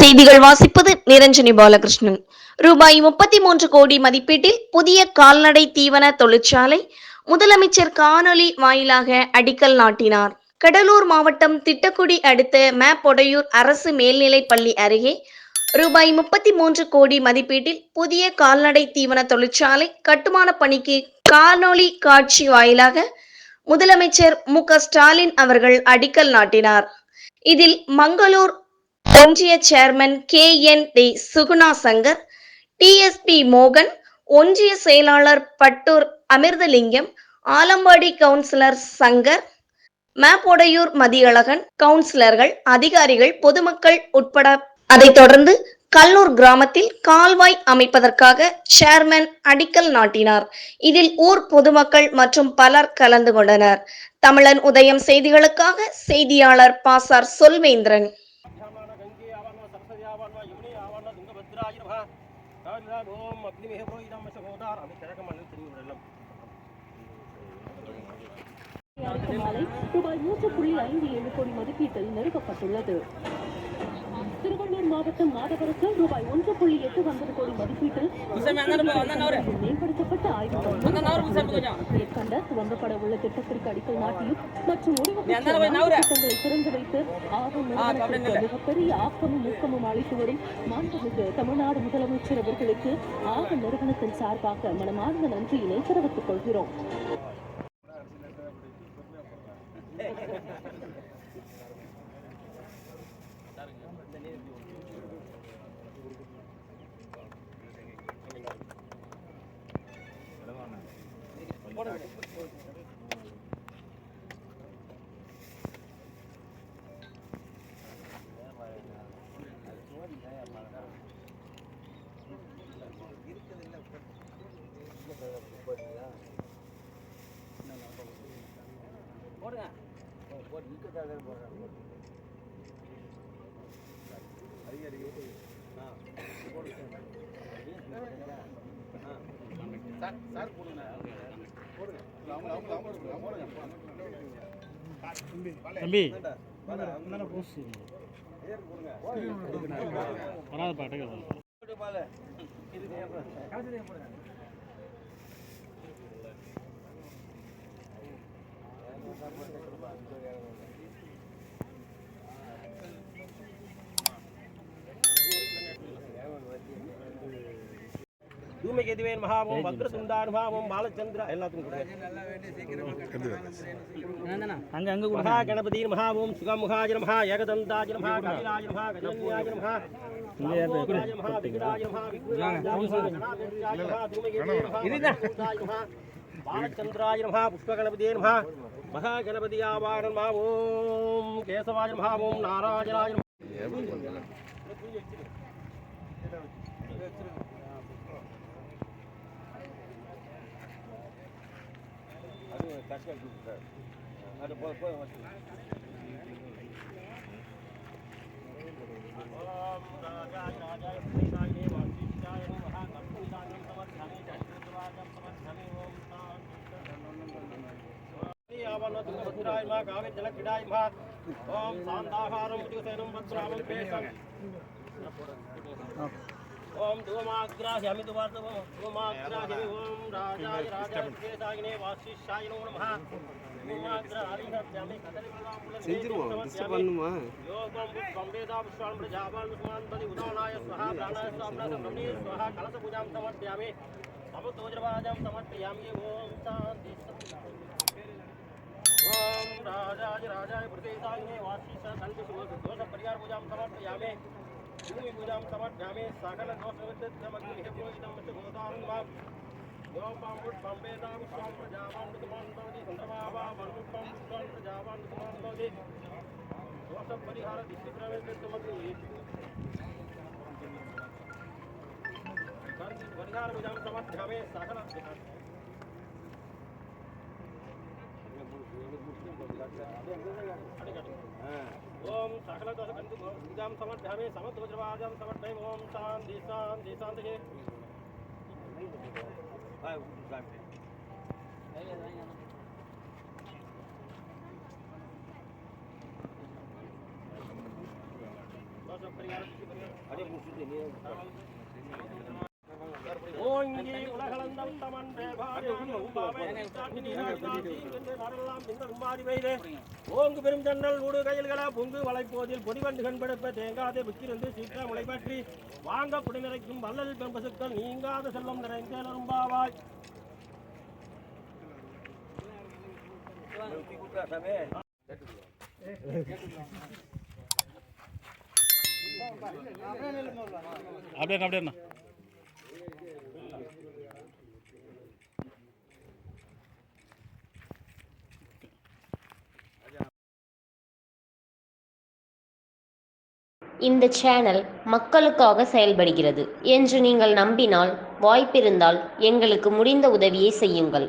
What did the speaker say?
செய்திகள் வாசிப்பது நிரஞ்சனி பாலகிருஷ்ணன். ரூபாய் 33 கோடி மதிப்பீட்டில் புதிய கால்நடை தீவன தொழிற்சாலை முதலமைச்சர் காணொலி வாயிலாக அடிக்கல் நாட்டினார். கடலூர் மாவட்டம் திட்டக்குடி அடுத்த மேப்பொடையூர் அரசு மேல்நிலைப் பள்ளி அருகே ரூபாய் 33 கோடி மதிப்பீட்டில் புதிய கால்நடை தீவன தொழிற்சாலை கட்டுமான பணிக்கு காணொலி காட்சி வாயிலாக முதலமைச்சர் மு.க.ஸ்டாலின் அவர்கள் அடிக்கல் நாட்டினார். இதில் மங்களூர் ஒன்றிய chairman KND Suguna Shankar, TSP மோகன், ஒன்றிய செயலாளர் பட்டூர் அமிர்தலிங்கம், ஆலம்பாடி கவுன்சிலர் சங்கர், மேப்பொடையூர் மதியழகன், கவுன்சிலர்கள், அதிகாரிகள், பொதுமக்கள் உட்பட. அதைத் தொடர்ந்து கல்லூர் கிராமத்தில் கால்வாய் அமைப்பதற்காக சேர்மன் அடிக்கல் நாட்டினார். இதில் ஊர் பொதுமக்கள் மற்றும் பலர் கலந்து கொண்டனர். தமிழன் உதயம் செய்திகளுக்காக செய்தியாளர் பாசார் சொல்வேந்திரன். மாலை ரூபாய் 3.57 கோடி மதிப்பீட்டில் நிறுவப்பட்டுள்ளது. திருவள்ளூர் மாவட்டம் மாதவரத்தில் ரூபாய் 1.89 கோடி மதிப்பீட்டில் மேம்படுத்தப்பட்ட ஆய்வு மேற்கண்ட துவங்கப்பட உள்ள திட்டத்திற்கு அடிக்கல் நாட்டியும் மற்றும் திட்டங்களை திறந்து வைத்து மிகப்பெரிய ஆக்கமும் ஊக்கமும் அளித்து வரும் மாண்புமிகு தமிழ்நாடு முதலமைச்சர் அவர்களுக்கு ஆக நிறுவனத்தின் சார்பாக மனமார்ந்த நன்றியினை தெரிவித்துக் கொள்கிறோம். தம்பி வராது பாட்டு தூமகேதுவேன் மகாவோம் வக்ரதுண்டானுபாவோம் பாலச்சந்திர எல்லாத்துக்கும் மகா கணபதி மகாவோம் சுகமுகாஜ மகா ஏகதந்தாஜ மகா கபிலாஜ மகா கஜன்யாஜ மகா பாலச்சந்திராஜ மகா புஷ்பகணபதியே மகா மகா கணபதி ஆவாரன் மாவோம் கேசவாஜ மகாவோம் நாராஜனாஜ அது போய் ஓம் சாந்தாகாரம் ஓம் தூமாக்ராஹ்யமி துவார்த்தவம் தூமாக்ராஹ்யமி ஓம் ராஜாய ராஜாய வாசிஷ்யாய நமஹ தூமாக்ராஹ்யமி கதலிபுலாம் செஞ்சிருவோம் டிஸ்டர்ப் பண்ணுமா யோகம் பம்பேதா புஷ்பான் பிரஜாபான் முஸ்மான் பதி உதானாய ஸ்வஹா பிராணாய ஸ்வாப்னா சம்னி ஸ்வஹா கலச பூஜாம் சமர்ப்பயாமி அமுதோஜ்ரவாஜம் சமர்ப்பயாமி ஓம் சாந்தி ஓம் ராஜாய ராஜாய பிரதேசாயினே வாசிஷ்ய கல்பி தோஷ பரிகார பூஜாம் சமர்ப்பயாமி भूमि पूजा समर्पयामि सकल दोषविद्यमग्निहिपुरोहितं गोदानं वा यो पामुट पम्बेदा पुष्पं प्रजावान् विद्यमान् भवति चन्द्रमावा वरुणं पुष्पं प्रजावान् विद्यमान् भवति दोष परिहार दिष्टिद्रव्यमग्निः परिहार पूजां समर्पयामि सकल ओम सकल दोष कंदु पूजां समर्पयामि समद्वज्रवाजं समर्पयामि ओम शांति शांति शांति दोष ஓங்கி உலகளந்தம் தமன்றே ஓங்கு பெரும் ஜன்னல் ஊடு கையில்களா பொங்கு வளைப்போதில் பொடிவண்டு கண்பெடுப்ப தேங்காதே விக்கிருந்து சீற்ற முளைப்பற்றி வாங்க குடி நிறைக்கும் வல்லல் பெம்பசுக்கள் நீங்காத செல்லம் நிறைந்தேலரும்பாவாய். அப்படியே அப்படியே அண்ணா. இந்த சேனல் மக்களுக்காக செயல்படுகிறது என்று நீங்கள் நம்பினால், வாய்ப்பிருந்தால் எங்களுக்கு முடிந்த உதவியை செய்யுங்கள்.